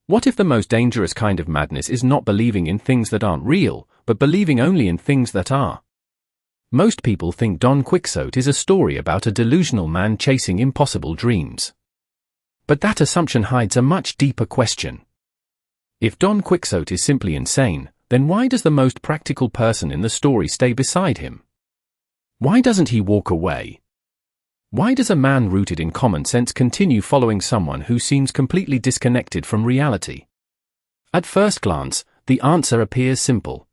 What if the most dangerous kind of madness is not believing in things that aren't real, but believing only in things that are? Most people think Don Quixote is a story about a delusional man chasing impossible dreams. But that assumption hides a much deeper question. If Don Quixote is simply insane, then why does the most practical person in the story stay beside him? Why doesn't he walk away? Why does a man rooted in common sense continue following someone who seems completely disconnected from reality? At first glance, the answer appears simple.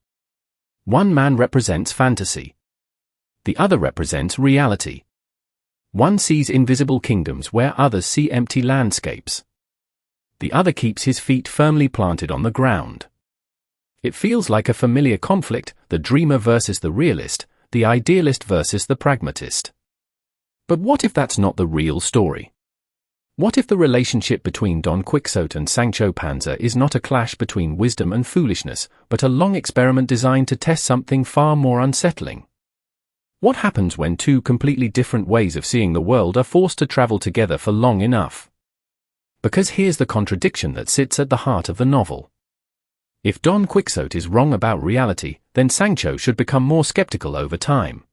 One man represents fantasy. The other represents reality. One sees invisible kingdoms where others see empty landscapes. The other keeps his feet firmly planted on the ground. It feels like a familiar conflict, the dreamer versus the realist, the idealist versus the pragmatist. But what if that's not the real story? What if the relationship between Don Quixote and Sancho Panza is not a clash between wisdom and foolishness, but a long experiment designed to test something far more unsettling? What happens when two completely different ways of seeing the world are forced to travel together for long enough? Because here's the contradiction that sits at the heart of the novel. If Don Quixote is wrong about reality, then Sancho should become more skeptical over time.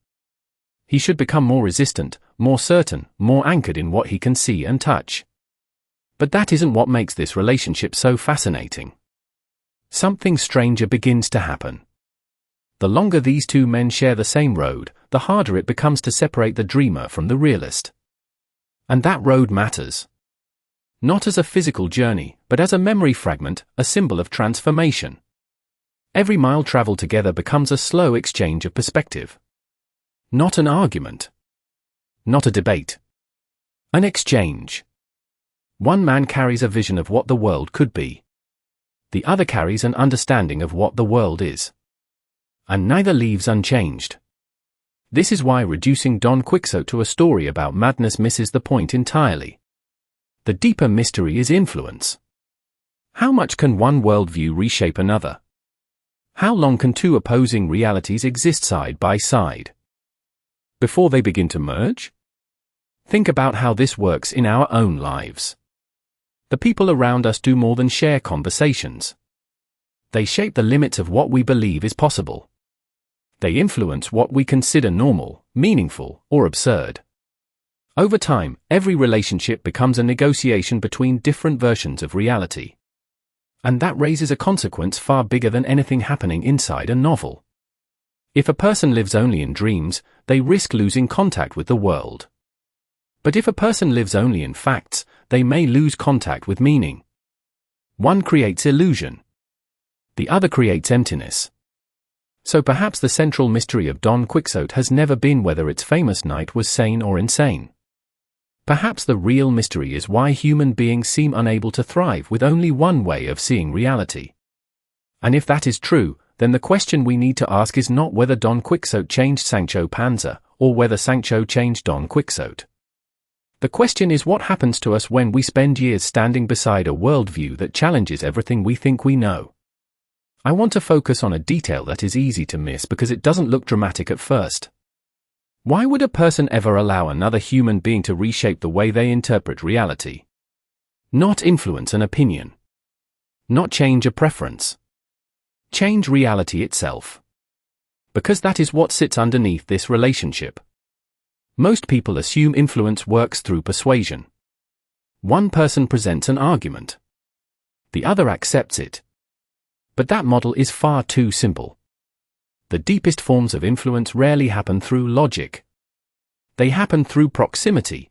He should become more resistant, more certain, more anchored in what he can see and touch. But that isn't what makes this relationship so fascinating. Something stranger begins to happen. The longer these two men share the same road, the harder it becomes to separate the dreamer from the realist. And that road matters. Not as a physical journey, but as a memory fragment, a symbol of transformation. Every mile traveled together becomes a slow exchange of perspective. Not an argument. Not a debate. An exchange. One man carries a vision of what the world could be. The other carries an understanding of what the world is. And neither leaves unchanged. This is why reducing Don Quixote to a story about madness misses the point entirely. The deeper mystery is influence. How much can one worldview reshape another? How long can two opposing realities exist side by side before they begin to merge? Think about how this works in our own lives. The people around us do more than share conversations. They shape the limits of what we believe is possible. They influence what we consider normal, meaningful, or absurd. Over time, every relationship becomes a negotiation between different versions of reality. And that raises a consequence far bigger than anything happening inside a novel. If a person lives only in dreams, they risk losing contact with the world. But if a person lives only in facts, they may lose contact with meaning. One creates illusion. The other creates emptiness. So perhaps the central mystery of Don Quixote has never been whether its famous knight was sane or insane. Perhaps the real mystery is why human beings seem unable to thrive with only one way of seeing reality. And if that is true, then the question we need to ask is not whether Don Quixote changed Sancho Panza, or whether Sancho changed Don Quixote. The question is what happens to us when we spend years standing beside a worldview that challenges everything we think we know. I want to focus on a detail that is easy to miss because it doesn't look dramatic at first. Why would a person ever allow another human being to reshape the way they interpret reality? Not influence an opinion. Not change a preference. Change reality itself. Because that is what sits underneath this relationship. Most people assume influence works through persuasion. One person presents an argument. The other accepts it. But that model is far too simple. The deepest forms of influence rarely happen through logic. They happen through proximity.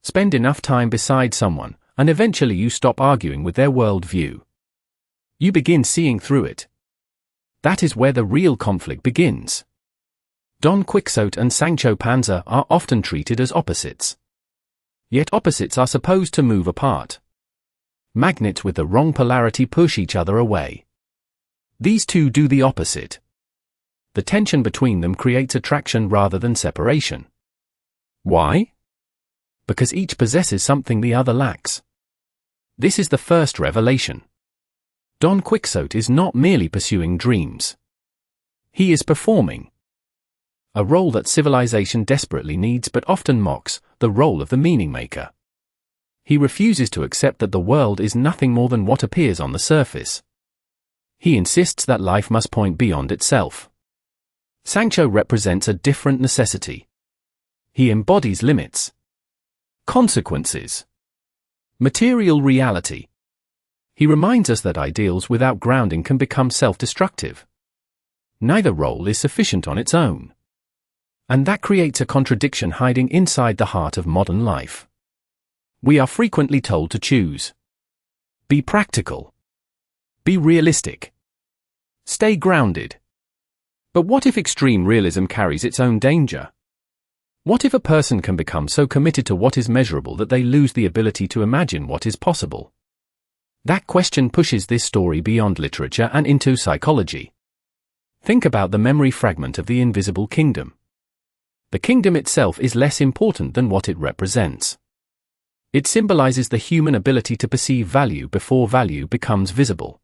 Spend enough time beside someone, and eventually you stop arguing with their worldview. You begin seeing through it. That is where the real conflict begins. Don Quixote and Sancho Panza are often treated as opposites. Yet opposites are supposed to move apart. Magnets with the wrong polarity push each other away. These two do the opposite. The tension between them creates attraction rather than separation. Why? Because each possesses something the other lacks. This is the first revelation. Don Quixote is not merely pursuing dreams. He is performing a role that civilization desperately needs but often mocks, the role of the meaning maker. He refuses to accept that the world is nothing more than what appears on the surface. He insists that life must point beyond itself. Sancho represents a different necessity. He embodies limits, consequences, material reality. He reminds us that ideals without grounding can become self-destructive. Neither role is sufficient on its own. And that creates a contradiction hiding inside the heart of modern life. We are frequently told to choose. Be practical. Be realistic. Stay grounded. But what if extreme realism carries its own danger? What if a person can become so committed to what is measurable that they lose the ability to imagine what is possible? That question pushes this story beyond literature and into psychology. Think about the memory fragment of the invisible kingdom. The kingdom itself is less important than what it represents. It symbolizes the human ability to perceive value before value becomes visible.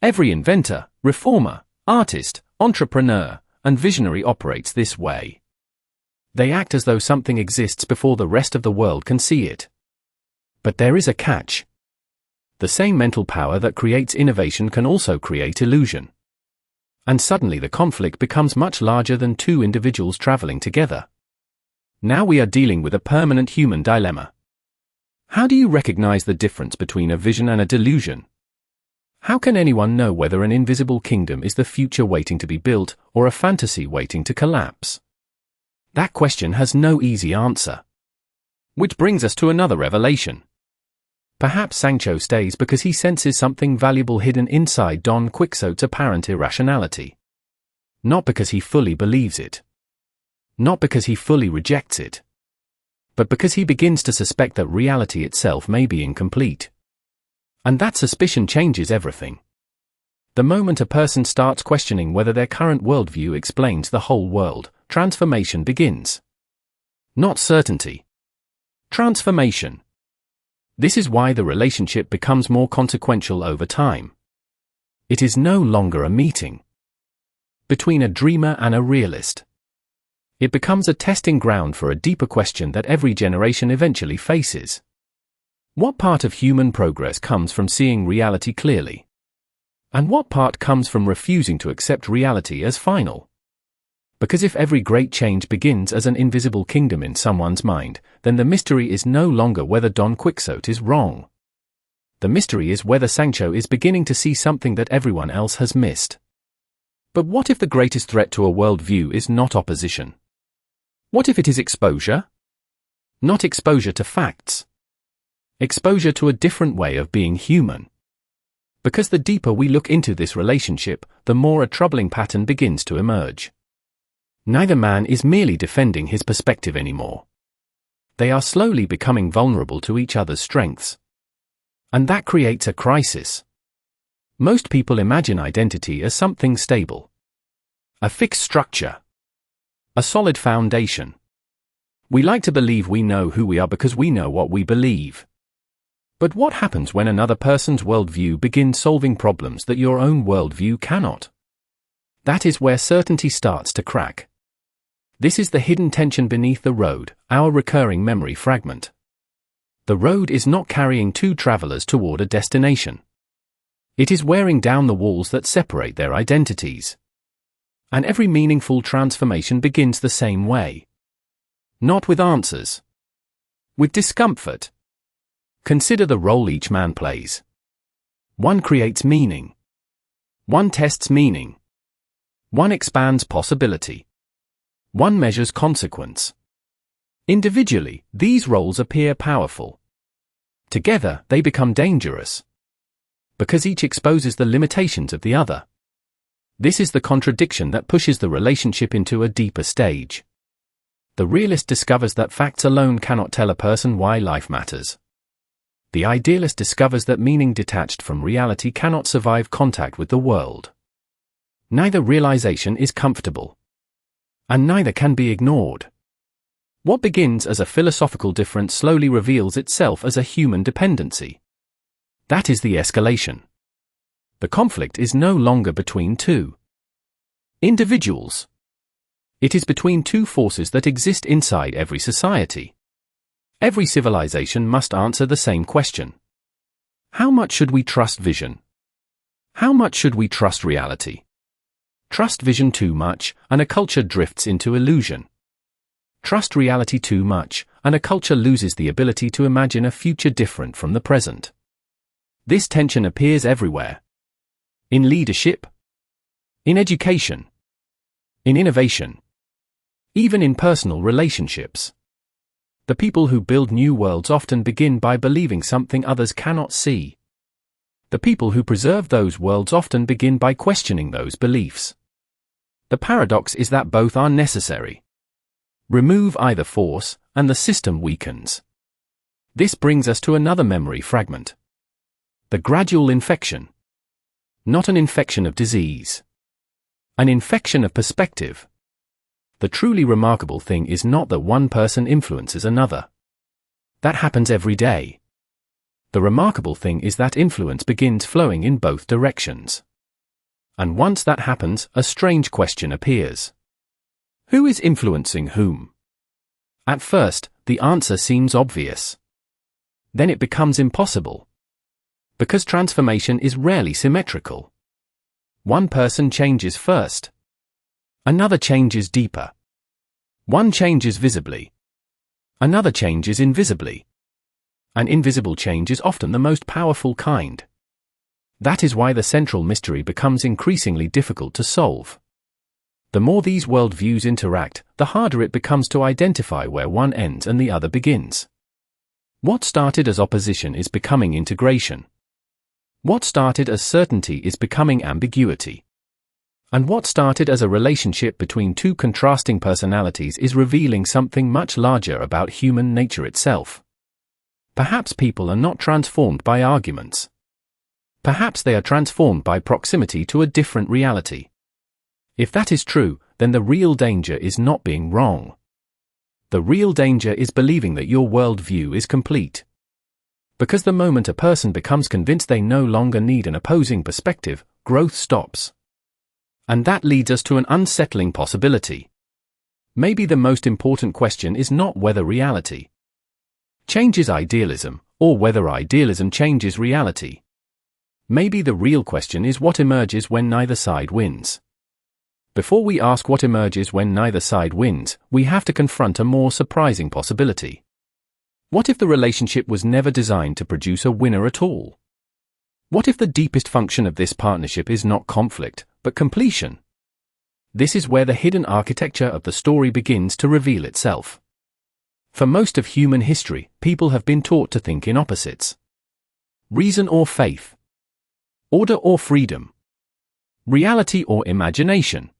Every inventor, reformer, artist, entrepreneur, and visionary operates this way. They act as though something exists before the rest of the world can see it. But there is a catch. The same mental power that creates innovation can also create illusion. And suddenly the conflict becomes much larger than two individuals traveling together. Now we are dealing with a permanent human dilemma. How do you recognize the difference between a vision and a delusion? How can anyone know whether an invisible kingdom is the future waiting to be built or a fantasy waiting to collapse? That question has no easy answer. Which brings us to another revelation. Perhaps Sancho stays because he senses something valuable hidden inside Don Quixote's apparent irrationality. Not because he fully believes it. Not because he fully rejects it. But because he begins to suspect that reality itself may be incomplete. And that suspicion changes everything. The moment a person starts questioning whether their current worldview explains the whole world, transformation begins. Not certainty. Transformation. This is why the relationship becomes more consequential over time. It is no longer a meeting between a dreamer and a realist. It becomes a testing ground for a deeper question that every generation eventually faces. What part of human progress comes from seeing reality clearly? And what part comes from refusing to accept reality as final? Because if every great change begins as an invisible kingdom in someone's mind, then the mystery is no longer whether Don Quixote is wrong. The mystery is whether Sancho is beginning to see something that everyone else has missed. But what if the greatest threat to a worldview is not opposition? What if it is exposure? Not exposure to facts. Exposure to a different way of being human. Because the deeper we look into this relationship, the more a troubling pattern begins to emerge. Neither man is merely defending his perspective anymore. They are slowly becoming vulnerable to each other's strengths. And that creates a crisis. Most people imagine identity as something stable. A fixed structure. A solid foundation. We like to believe we know who we are because we know what we believe. But what happens when another person's worldview begins solving problems that your own worldview cannot? That is where certainty starts to crack. This is the hidden tension beneath the road, our recurring memory fragment. The road is not carrying two travelers toward a destination. It is wearing down the walls that separate their identities. And every meaningful transformation begins the same way. Not with answers. With discomfort. Consider the role each man plays. One creates meaning. One tests meaning. One expands possibility. One measures consequence. Individually, these roles appear powerful. Together, they become dangerous. Because each exposes the limitations of the other. This is the contradiction that pushes the relationship into a deeper stage. The realist discovers that facts alone cannot tell a person why life matters. The idealist discovers that meaning detached from reality cannot survive contact with the world. Neither realization is comfortable. And neither can be ignored. What begins as a philosophical difference slowly reveals itself as a human dependency. That is the escalation. The conflict is no longer between two individuals. It is between two forces that exist inside every society. Every civilization must answer the same question. How much should we trust vision? How much should we trust reality? Trust vision too much, and a culture drifts into illusion. Trust reality too much, and a culture loses the ability to imagine a future different from the present. This tension appears everywhere. In leadership, in education, in innovation, even in personal relationships. The people who build new worlds often begin by believing something others cannot see. The people who preserve those worlds often begin by questioning those beliefs. The paradox is that both are necessary. Remove either force, and the system weakens. This brings us to another memory fragment. The gradual infection. Not an infection of disease. An infection of perspective. The truly remarkable thing is not that one person influences another. That happens every day. The remarkable thing is that influence begins flowing in both directions. And once that happens, a strange question appears. Who is influencing whom? At first, the answer seems obvious. Then it becomes impossible. Because transformation is rarely symmetrical. One person changes first. Another changes deeper. One changes visibly. Another changes invisibly. An invisible change is often the most powerful kind. That is why the central mystery becomes increasingly difficult to solve. The more these worldviews interact, the harder it becomes to identify where one ends and the other begins. What started as opposition is becoming integration. What started as certainty is becoming ambiguity. And what started as a relationship between two contrasting personalities is revealing something much larger about human nature itself. Perhaps people are not transformed by arguments. Perhaps they are transformed by proximity to a different reality. If that is true, then the real danger is not being wrong. The real danger is believing that your worldview is complete. Because the moment a person becomes convinced they no longer need an opposing perspective, growth stops. And that leads us to an unsettling possibility. Maybe the most important question is not whether reality changes idealism, or whether idealism changes reality. Maybe the real question is what emerges when neither side wins. Before we ask what emerges when neither side wins, we have to confront a more surprising possibility. What if the relationship was never designed to produce a winner at all? What if the deepest function of this partnership is not conflict, but completion? This is where the hidden architecture of the story begins to reveal itself. For most of human history, people have been taught to think in opposites. Reason or faith. Order or freedom. Reality or imagination.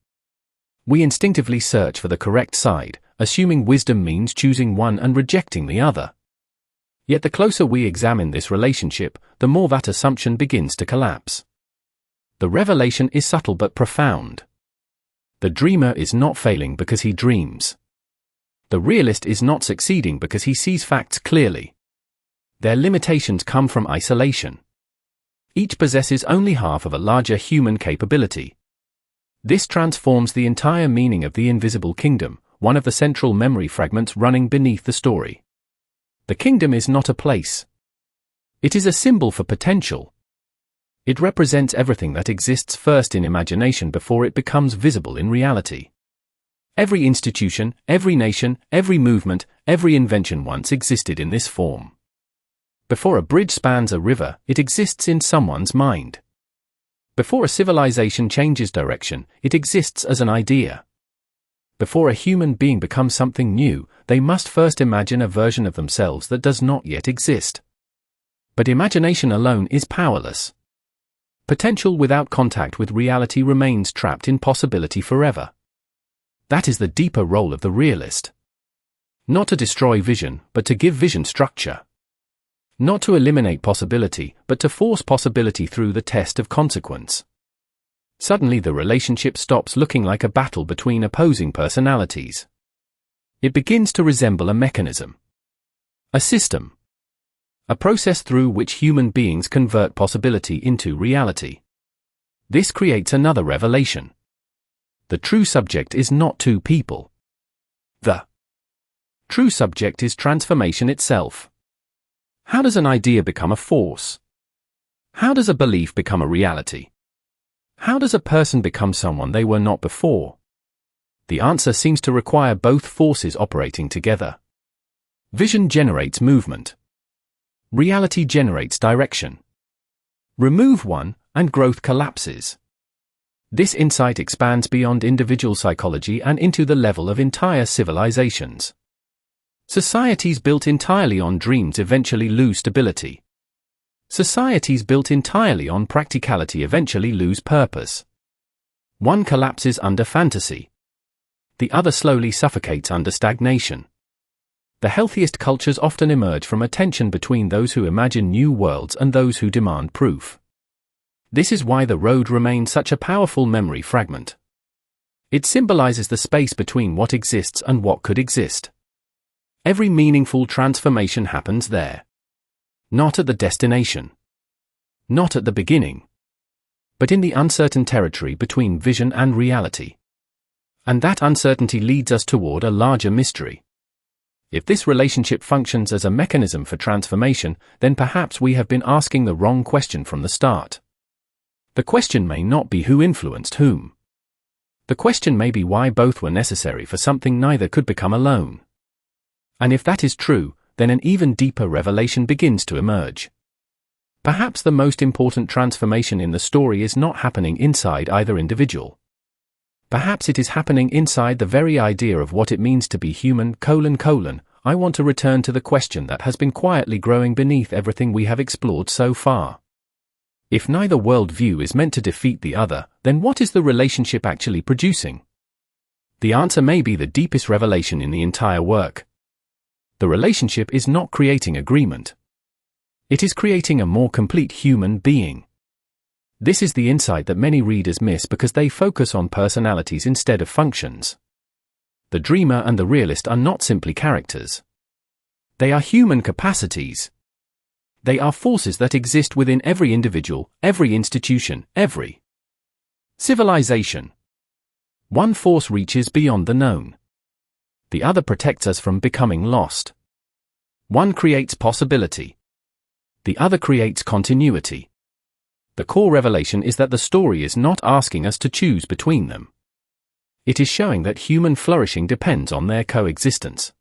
We instinctively search for the correct side, assuming wisdom means choosing one and rejecting the other. Yet the closer we examine this relationship, the more that assumption begins to collapse. The revelation is subtle but profound. The dreamer is not failing because he dreams. The realist is not succeeding because he sees facts clearly. Their limitations come from isolation. Each possesses only half of a larger human capability. This transforms the entire meaning of the invisible kingdom, one of the central memory fragments running beneath the story. The kingdom is not a place. It is a symbol for potential. It represents everything that exists first in imagination before it becomes visible in reality. Every institution, every nation, every movement, every invention once existed in this form. Before a bridge spans a river, it exists in someone's mind. Before a civilization changes direction, it exists as an idea. Before a human being becomes something new, they must first imagine a version of themselves that does not yet exist. But imagination alone is powerless. Potential without contact with reality remains trapped in possibility forever. That is the deeper role of the realist. Not to destroy vision, but to give vision structure. Not to eliminate possibility, but to force possibility through the test of consequence. Suddenly the relationship stops looking like a battle between opposing personalities. It begins to resemble a mechanism. A system. A process through which human beings convert possibility into reality. This creates another revelation. The true subject is not two people. The True subject is transformation itself. How does an idea become a force? How does a belief become a reality? How does a person become someone they were not before? The answer seems to require both forces operating together. Vision generates movement. Reality generates direction. Remove one, and growth collapses. This insight expands beyond individual psychology and into the level of entire civilizations. Societies built entirely on dreams eventually lose stability. Societies built entirely on practicality eventually lose purpose. One collapses under fantasy. The other slowly suffocates under stagnation. The healthiest cultures often emerge from a tension between those who imagine new worlds and those who demand proof. This is why the road remains such a powerful memory fragment. It symbolizes the space between what exists and what could exist. Every meaningful transformation happens there. Not at the destination. Not at the beginning. But in the uncertain territory between vision and reality. And that uncertainty leads us toward a larger mystery. If this relationship functions as a mechanism for transformation, then perhaps we have been asking the wrong question from the start. The question may not be who influenced whom. The question may be why both were necessary for something neither could become alone. And if that is true, then an even deeper revelation begins to emerge. Perhaps the most important transformation in the story is not happening inside either individual. Perhaps it is happening inside the very idea of what it means to be human, I want to return to the question that has been quietly growing beneath everything we have explored so far. If neither worldview is meant to defeat the other, then what is the relationship actually producing? The answer may be the deepest revelation in the entire work. The relationship is not creating agreement. It is creating a more complete human being. This is the insight that many readers miss because they focus on personalities instead of functions. The dreamer and the realist are not simply characters. They are human capacities. They are forces that exist within every individual, every institution, every civilization. One force reaches beyond the known. The other protects us from becoming lost. One creates possibility. The other creates continuity. The core revelation is that the story is not asking us to choose between them. It is showing that human flourishing depends on their coexistence.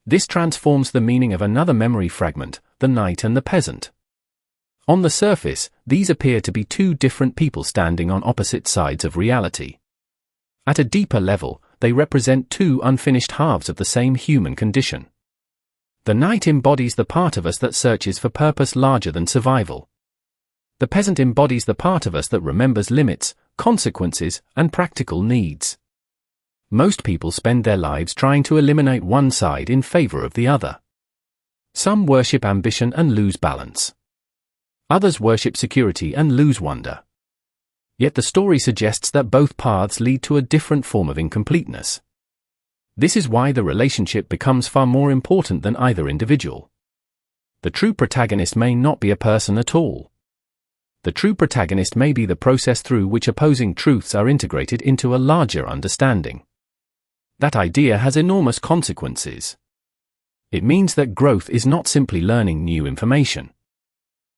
This transforms the meaning of another memory fragment, the knight and the peasant. On the surface, these appear to be two different people standing on opposite sides of reality. At a deeper level, they represent two unfinished halves of the same human condition. The knight embodies the part of us that searches for purpose larger than survival. The peasant embodies the part of us that remembers limits, consequences, and practical needs. Most people spend their lives trying to eliminate one side in favor of the other. Some worship ambition and lose balance. Others worship security and lose wonder. Yet the story suggests that both paths lead to a different form of incompleteness. This is why the relationship becomes far more important than either individual. The true protagonist may not be a person at all. The true protagonist may be the process through which opposing truths are integrated into a larger understanding. That idea has enormous consequences. It means that growth is not simply learning new information.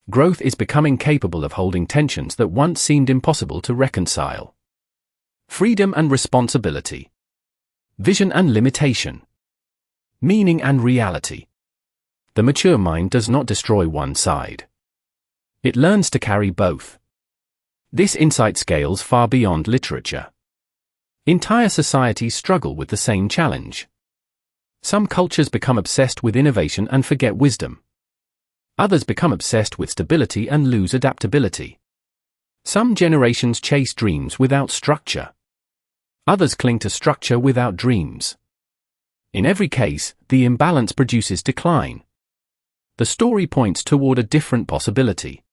Growth is becoming capable of holding tensions that once seemed impossible to reconcile. Freedom and responsibility. Vision and limitation. Meaning and reality. The mature mind does not destroy one side. It learns to carry both. This insight scales far beyond literature. Entire societies struggle with the same challenge. Some cultures become obsessed with innovation and forget wisdom. Others become obsessed with stability and lose adaptability. Some generations chase dreams without structure. Others cling to structure without dreams. In every case, the imbalance produces decline. The story points toward a different possibility.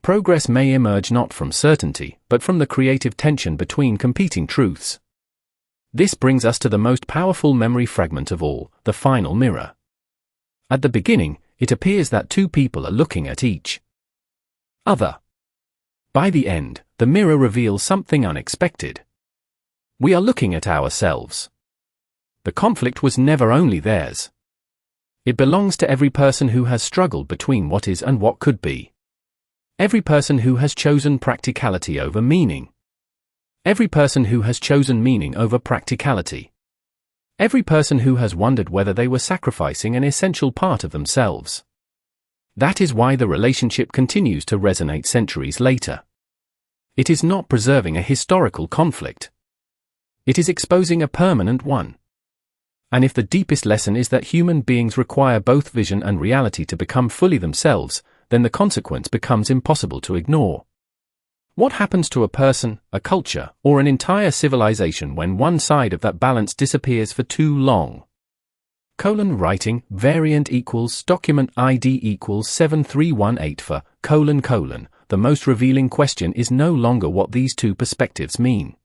Progress may emerge not from certainty, but from the creative tension between competing truths. This brings us to the most powerful memory fragment of all, the final mirror. At the beginning, it appears that two people are looking at each other. By the end, the mirror reveals something unexpected. We are looking at ourselves. The conflict was never only theirs. It belongs to every person who has struggled between what is and what could be. Every person who has chosen practicality over meaning. Every person who has chosen meaning over practicality. Every person who has wondered whether they were sacrificing an essential part of themselves. That is why the relationship continues to resonate centuries later. It is not preserving a historical conflict. It is exposing a permanent one. And if the deepest lesson is that human beings require both vision and reality to become fully themselves, then the consequence becomes impossible to ignore. What happens to a person, a culture, or an entire civilization when one side of that balance disappears for too long? Writing, variant equals document ID equals 7318 for, the most revealing question is no longer what these two perspectives mean.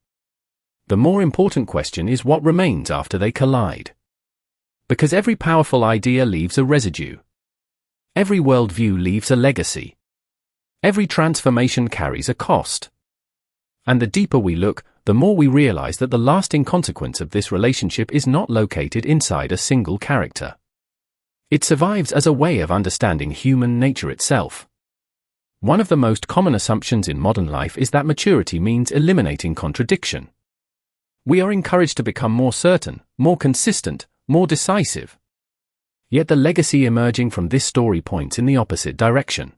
The more important question is what remains after they collide. Because every powerful idea leaves a residue. Every worldview leaves a legacy. Every transformation carries a cost. And the deeper we look, the more we realize that the lasting consequence of this relationship is not located inside a single character. It survives as a way of understanding human nature itself. One of the most common assumptions in modern life is that maturity means eliminating contradiction. We are encouraged to become more certain, more consistent, more decisive. Yet the legacy emerging from this story points in the opposite direction.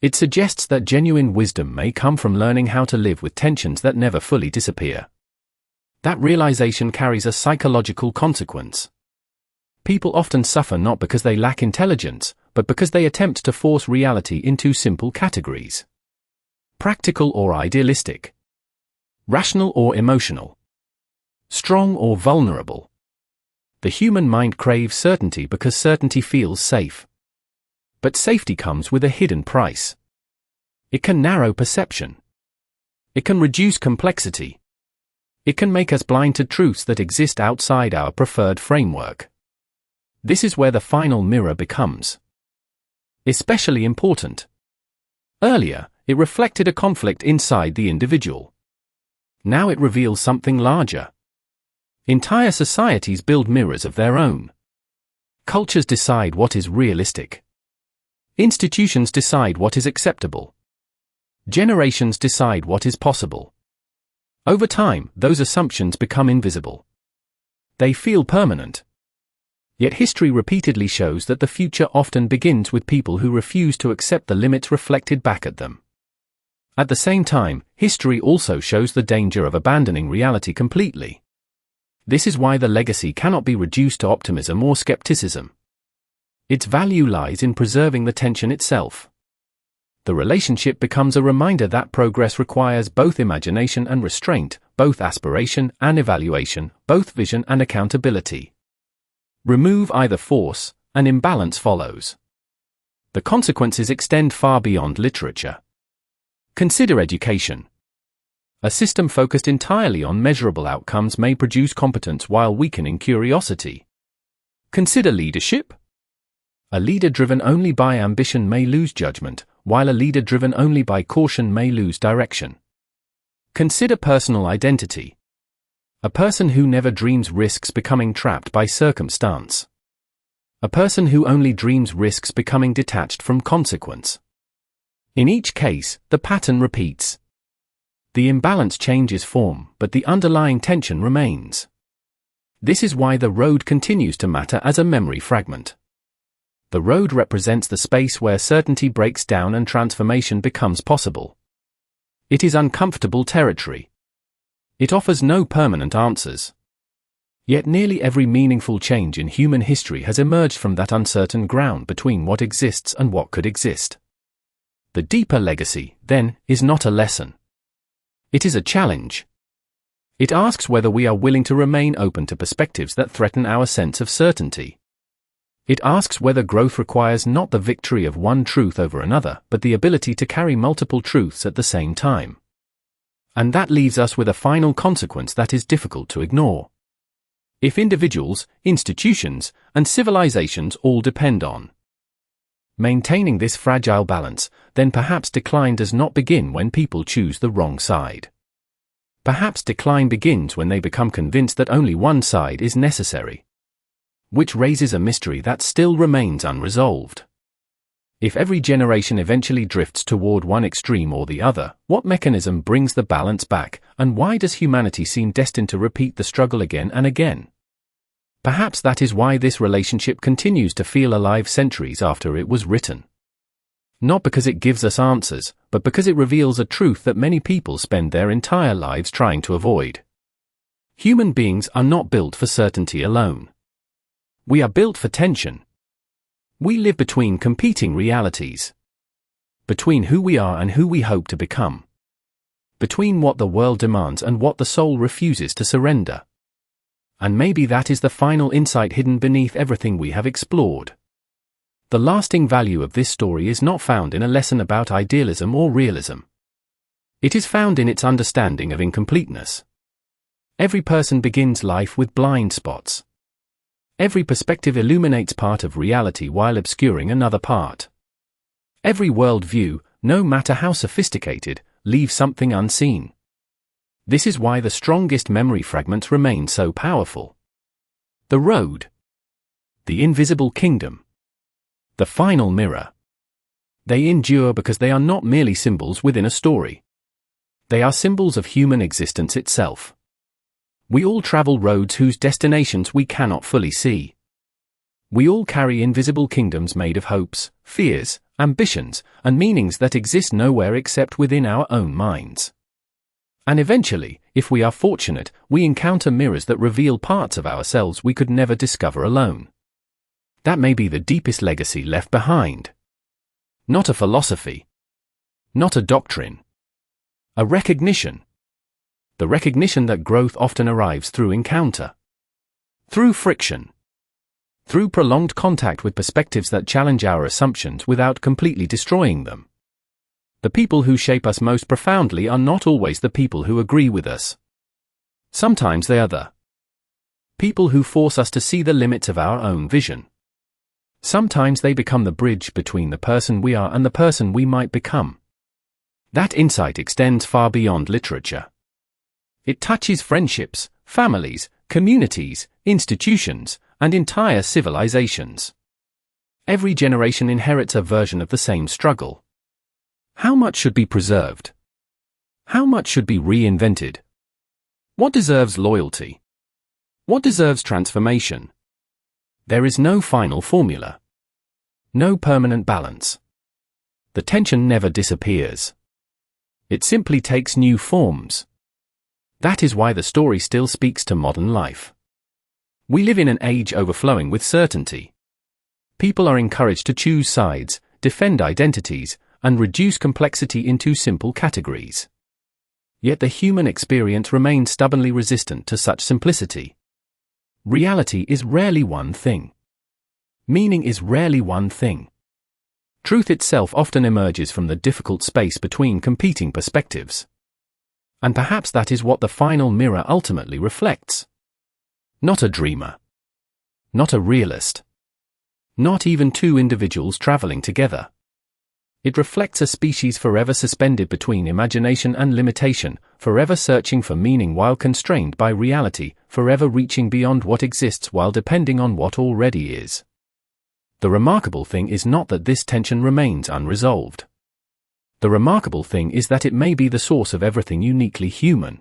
It suggests that genuine wisdom may come from learning how to live with tensions that never fully disappear. That realization carries a psychological consequence. People often suffer not because they lack intelligence, but because they attempt to force reality into simple categories. Practical or idealistic. Rational or emotional. Strong or vulnerable. The human mind craves certainty because certainty feels safe. But safety comes with a hidden price. It can narrow perception. It can reduce complexity. It can make us blind to truths that exist outside our preferred framework. This is where the final mirror becomes especially important. Earlier, it reflected a conflict inside the individual. Now it reveals something larger. Entire societies build mirrors of their own. Cultures decide what is realistic. Institutions decide what is acceptable. Generations decide what is possible. Over time, those assumptions become invisible. They feel permanent. Yet history repeatedly shows that the future often begins with people who refuse to accept the limits reflected back at them. At the same time, history also shows the danger of abandoning reality completely. This is why the legacy cannot be reduced to optimism or skepticism. Its value lies in preserving the tension itself. The relationship becomes a reminder that progress requires both imagination and restraint, both aspiration and evaluation, both vision and accountability. Remove either force, an imbalance follows. The consequences extend far beyond literature. Consider education. A system focused entirely on measurable outcomes may produce competence while weakening curiosity. Consider leadership. A leader driven only by ambition may lose judgment, while a leader driven only by caution may lose direction. Consider personal identity. A person who never dreams risks becoming trapped by circumstance. A person who only dreams risks becoming detached from consequence. In each case, the pattern repeats. The imbalance changes form, but the underlying tension remains. This is why the road continues to matter as a memory fragment. The road represents the space where certainty breaks down and transformation becomes possible. It is uncomfortable territory. It offers no permanent answers. Yet nearly every meaningful change in human history has emerged from that uncertain ground between what exists and what could exist. The deeper legacy, then, is not a lesson. It is a challenge. It asks whether we are willing to remain open to perspectives that threaten our sense of certainty. It asks whether growth requires not the victory of one truth over another, but the ability to carry multiple truths at the same time. And that leaves us with a final consequence that is difficult to ignore. If individuals, institutions, and civilizations all depend on maintaining this fragile balance, then perhaps decline does not begin when people choose the wrong side. Perhaps decline begins when they become convinced that only one side is necessary. Which raises a mystery that still remains unresolved. If every generation eventually drifts toward one extreme or the other, what mechanism brings the balance back, and why does humanity seem destined to repeat the struggle again and again? Perhaps that is why this relationship continues to feel alive centuries after it was written. Not because it gives us answers, but because it reveals a truth that many people spend their entire lives trying to avoid. Human beings are not built for certainty alone. We are built for tension. We live between competing realities. Between who we are and who we hope to become. Between what the world demands and what the soul refuses to surrender. And maybe that is the final insight hidden beneath everything we have explored. The lasting value of this story is not found in a lesson about idealism or realism. It is found in its understanding of incompleteness. Every person begins life with blind spots. Every perspective illuminates part of reality while obscuring another part. Every worldview, no matter how sophisticated, leaves something unseen. This is why the strongest memory fragments remain so powerful. The road. The invisible kingdom. The final mirror. They endure because they are not merely symbols within a story. They are symbols of human existence itself. We all travel roads whose destinations we cannot fully see. We all carry invisible kingdoms made of hopes, fears, ambitions, and meanings that exist nowhere except within our own minds. And eventually, if we are fortunate, we encounter mirrors that reveal parts of ourselves we could never discover alone. That may be the deepest legacy left behind. Not a philosophy. Not a doctrine. A recognition. The recognition that growth often arrives through encounter. Through friction. Through prolonged contact with perspectives that challenge our assumptions without completely destroying them. The people who shape us most profoundly are not always the people who agree with us. Sometimes they are the people who force us to see the limits of our own vision. Sometimes they become the bridge between the person we are and the person we might become. That insight extends far beyond literature. It touches friendships, families, communities, institutions, and entire civilizations. Every generation inherits a version of the same struggle. How much should be preserved? How much should be reinvented? What deserves loyalty? What deserves transformation? There is no final formula. No permanent balance. The tension never disappears. It simply takes new forms. That is why the story still speaks to modern life. We live in an age overflowing with certainty. People are encouraged to choose sides, defend identities, and reduce complexity into simple categories. Yet the human experience remains stubbornly resistant to such simplicity. Reality is rarely one thing. Meaning is rarely one thing. Truth itself often emerges from the difficult space between competing perspectives. And perhaps that is what the final mirror ultimately reflects. Not a dreamer. Not a realist. Not even two individuals traveling together. It reflects a species forever suspended between imagination and limitation, forever searching for meaning while constrained by reality, forever reaching beyond what exists while depending on what already is. The remarkable thing is not that this tension remains unresolved. The remarkable thing is that it may be the source of everything uniquely human.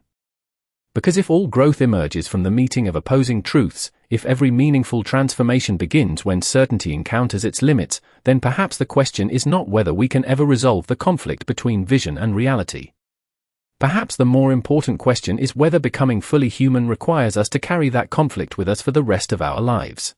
Because if all growth emerges from the meeting of opposing truths, if every meaningful transformation begins when certainty encounters its limits, then perhaps the question is not whether we can ever resolve the conflict between vision and reality. Perhaps the more important question is whether becoming fully human requires us to carry that conflict with us for the rest of our lives.